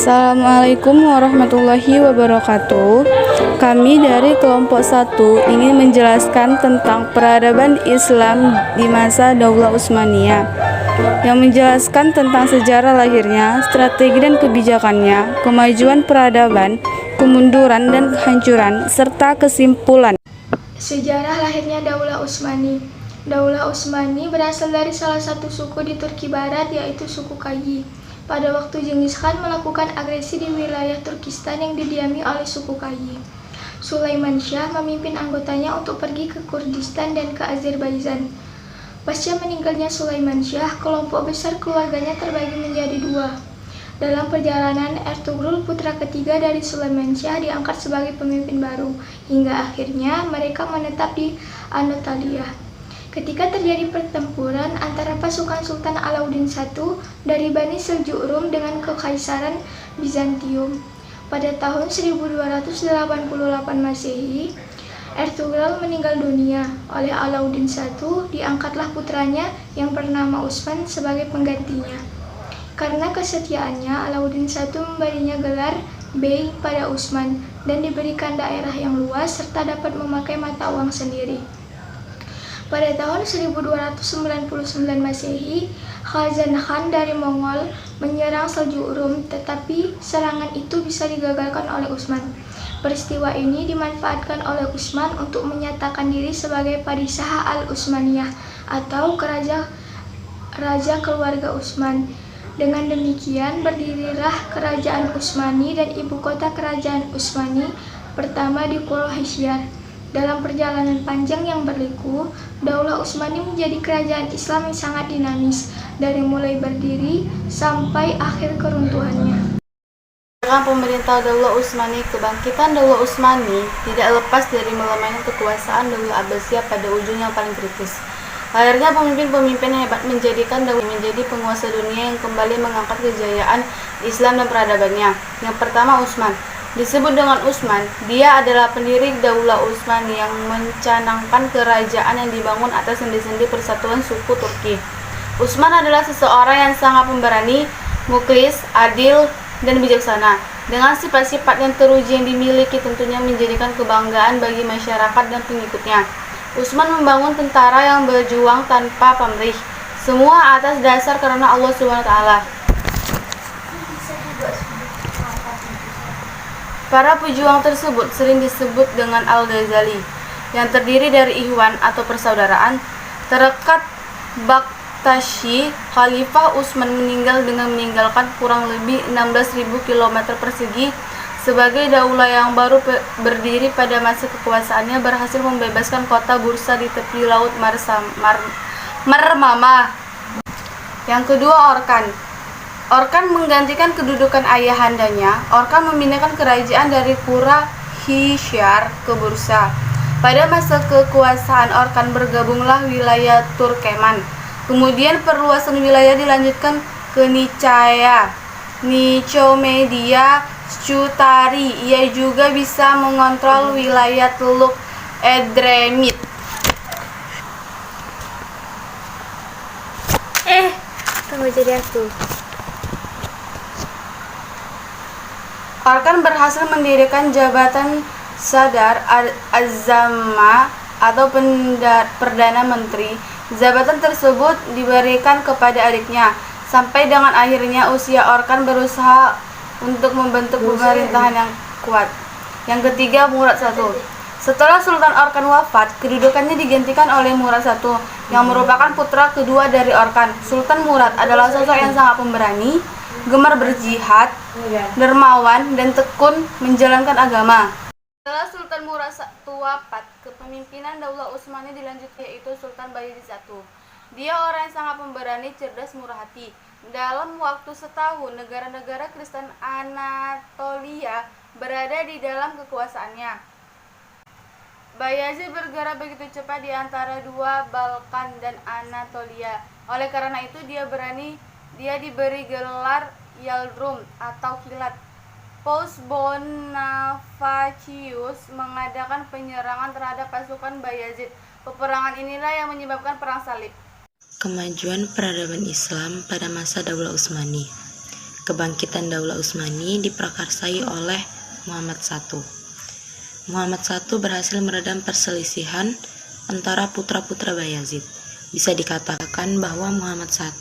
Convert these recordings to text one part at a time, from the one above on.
Assalamualaikum warahmatullahi wabarakatuh. Kami dari kelompok 1 ingin menjelaskan tentang peradaban Islam di masa Daulah Utsmaniyah, yang menjelaskan tentang sejarah lahirnya, strategi dan kebijakannya, kemajuan peradaban, kemunduran dan kehancuran, serta kesimpulan. Sejarah lahirnya Daulah Utsmani. Daulah Utsmani berasal dari salah satu suku di Turki Barat, yaitu suku Kayi. Pada waktu Genghis Khan melakukan agresi di wilayah Turkistan yang didiami oleh suku Kayi, Sulaiman Shah memimpin anggotanya untuk pergi ke Kurdistan dan ke Azerbaijan. Pasca meninggalnya Sulaiman Shah, kelompok besar keluarganya terbagi menjadi dua. Dalam perjalanan, Ertugrul, putra ketiga dari Sulaiman Shah, diangkat sebagai pemimpin baru, hingga akhirnya mereka menetap di Anatolia. Ketika terjadi pertempuran antara pasukan Sultan Alauddin I dari Bani Seljuk Rum dengan Kekaisaran Bizantium, pada tahun 1288 Masehi, Ertugrul meninggal dunia. Oleh Alauddin I, diangkatlah putranya yang bernama Utsman sebagai penggantinya. Karena kesetiaannya, Alauddin I memberinya gelar Bey pada Utsman dan diberikan daerah yang luas serta dapat memakai mata uang sendiri. Pada tahun 1299 Masehi, Khazan Khan dari Mongol menyerang Seljuk Rum, tetapi serangan itu bisa digagalkan oleh Utsman. Peristiwa ini dimanfaatkan oleh Utsman untuk menyatakan diri sebagai Padishah al-Utsmaniyah atau raja keluarga Utsman. Dengan demikian berdirilah Kerajaan Utsmani dan ibu kota Kerajaan Utsmani pertama di Pulau Hishyar. Dalam perjalanan panjang yang berliku, Daulah Utsmani menjadi kerajaan Islam yang sangat dinamis, dari mulai berdiri sampai akhir keruntuhannya. Dengan pemerintah Daulah Utsmani, kebangkitan Daulah Utsmani tidak lepas dari melemahnya kekuasaan Daulah Abbasiyah pada ujung yang paling kritis. Lahirnya pemimpin-pemimpin hebat menjadikan Daulah menjadi penguasa dunia yang kembali mengangkat kejayaan Islam dan peradabannya. Yang pertama, Utsman. Disebut dengan Utsman, dia adalah pendiri Daulah Utsmani yang mencanangkan kerajaan yang dibangun atas sendi-sendi persatuan suku Turki. Utsman adalah seseorang yang sangat pemberani, mukhlis, adil, dan bijaksana. Dengan sifat-sifat yang teruji yang dimiliki tentunya menjadikan kebanggaan bagi masyarakat dan pengikutnya. Utsman membangun tentara yang berjuang tanpa pamrih, semua atas dasar karena Allah SWT. Para pejuang tersebut sering disebut dengan Al-Ghazali, yang terdiri dari Ikhwan atau persaudaraan. Terekat Baktashi, Khalifah Utsman meninggal dengan meninggalkan kurang lebih 16.000 km persegi. Sebagai daulah yang baru berdiri pada masa kekuasaannya, berhasil membebaskan kota Bursa di tepi laut Marmara. Yang kedua, Orkan. Orkan menggantikan kedudukan ayahandanya. Orkan memindahkan kerajaan dari Pura Hishyar ke Bursa. Pada masa kekuasaan Orkan bergabunglah wilayah Turkeman. Kemudian perluasan wilayah dilanjutkan ke Nicaya, Nicomedia, Scutari. Ia juga bisa mengontrol wilayah Teluk Edremit. Tunggu jadi aku. Orkan berhasil mendirikan jabatan Sadar Az-Zamma atau Perdana Menteri. Jabatan tersebut diberikan kepada adiknya. Sampai dengan akhirnya usia Orkan berusaha untuk membentuk pemerintahan yang kuat. Yang ketiga, Murad I. Setelah Sultan Orkan wafat, kedudukannya digantikan oleh Murad I, yang merupakan putra kedua dari Orkan. Sultan Murad adalah sosok yang sangat pemberani, gemar berjihad, dermawan, dan tekun menjalankan agama. Setelah Sultan Murad I wafat, kepemimpinan Daulah Utsmani dilanjutkan, yaitu Sultan Bayezid I. Dia orang yang sangat pemberani, cerdas, murah hati. Dalam waktu setahun, negara-negara Kristen Anatolia berada di dalam kekuasaannya. Bayezid bergerak begitu cepat di antara dua Balkan dan Anatolia. Oleh karena itu, dia diberi gelar Yaldrum atau Kilat. Paus Bonifacius mengadakan penyerangan terhadap pasukan Bayezid. Peperangan inilah yang menyebabkan Perang Salib. Kemajuan peradaban Islam pada masa Daulah Utsmani. kebangkitan Daulah Utsmani diprakarsai oleh Muhammad I. Muhammad I berhasil meredam perselisihan antara putra-putra Bayazid. Bisa dikatakan bahwa Muhammad I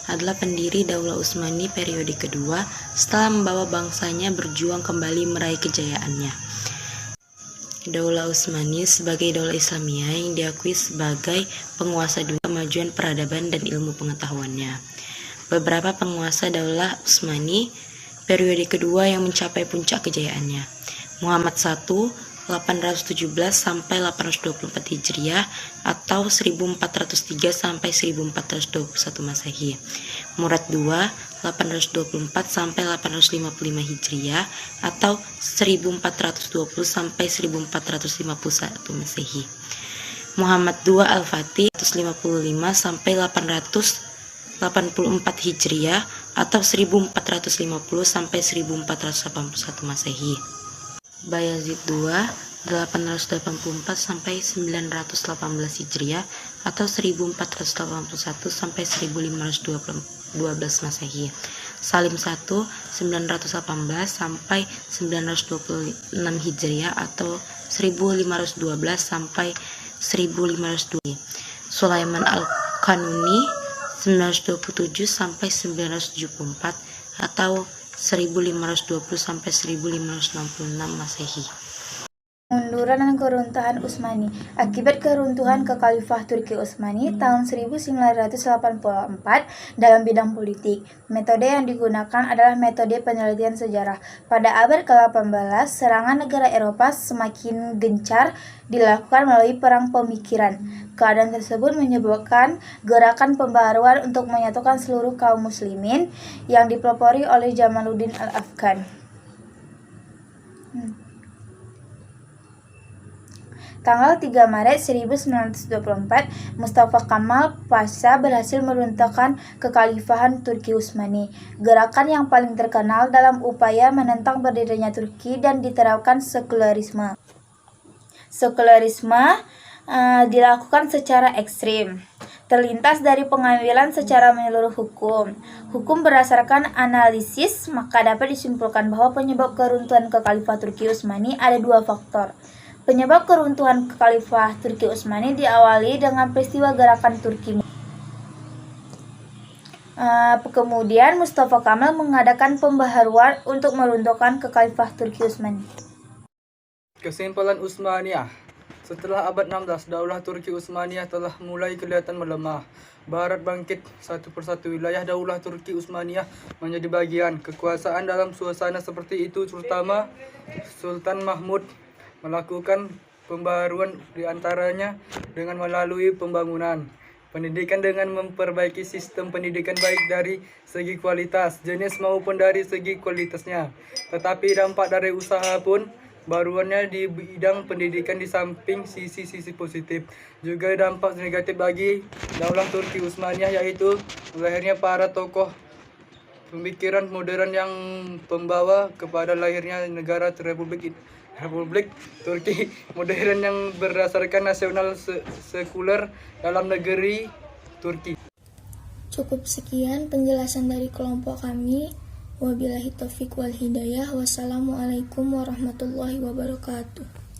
adalah pendiri Daulah Utsmani periode kedua setelah membawa bangsanya berjuang kembali meraih kejayaannya. Daulah Utsmani sebagai daulah Islamiyah yang diakui sebagai penguasa dunia, kemajuan peradaban dan ilmu pengetahuannya. Beberapa penguasa Daulah Utsmani periode kedua yang mencapai puncak kejayaannya. Muhammad I 817 sampai 824 Hijriah atau 1403 sampai 1421 Masehi. Murad II 824 sampai 855 Hijriah atau 1420 sampai 1451 Masehi. Muhammad II Al-Fatih 155 sampai 884 Hijriah atau 1450 sampai 1481 Masehi. Bayazid II 884 sampai 918 Hijriah atau 1481 sampai 1512 Masehi. Salim I 918 sampai 926 Hijriah atau 1512 sampai 1502. Sulaiman Al-Kanuni 927 sampai 974 atau 1520 sampai 1566 Masehi. Kemunduran dan keruntuhan Utsmani. Akibat keruntuhan Kekhalifah Turki Utsmani tahun 1984 dalam bidang politik, metode yang digunakan adalah metode penelitian sejarah. Pada abad ke-18, serangan negara Eropa semakin gencar dilakukan melalui perang pemikiran. Keadaan tersebut menyebabkan gerakan pembaharuan untuk menyatukan seluruh kaum muslimin yang dipelopori oleh Jamaluddin Al-Afghan. Tanggal 3 Maret 1924, Mustafa Kamal Pasha berhasil meruntuhkan kekhalifahan Turki Utsmani, gerakan yang paling terkenal dalam upaya menentang berdirinya Turki dan diterapkan sekularisme. Sekularisme dilakukan secara ekstrim, terlintas dari pengambilan secara menyeluruh hukum berdasarkan analisis, maka dapat disimpulkan bahwa penyebab keruntuhan kekhalifahan Turki Utsmani ada dua faktor. Penyebab keruntuhan Kekhalifah Turki Utsmani diawali dengan peristiwa gerakan Turki. Kemudian Mustafa Kamal mengadakan pembaharuan untuk meruntuhkan Kekhalifah Turki Utsmani. Kesimpulan Utsmaniyah. Setelah abad 16, Daulah Turki Utsmaniyah telah mulai kelihatan melemah. Barat bangkit, satu persatu wilayah Daulah Turki Utsmaniyah menjadi bagian. Kekuasaan dalam suasana seperti itu, terutama Sultan Mahmud melakukan pembaharuan diantaranya dengan melalui pembangunan pendidikan dengan memperbaiki sistem pendidikan baik dari segi kualitas, jenis maupun dari segi kualitasnya. Tetapi dampak dari usaha pun baruannya di bidang pendidikan di samping sisi-sisi positif, juga dampak negatif bagi Daulah Turki Utsmaniyah, yaitu lahirnya para tokoh pemikiran modern yang membawa kepada lahirnya negara Republik Turki modern yang berdasarkan nasional sekuler dalam negeri Turki. Cukup sekian penjelasan dari kelompok kami. Wabillahi taufiq wal hidayah. Wassalamualaikum warahmatullahi wabarakatuh.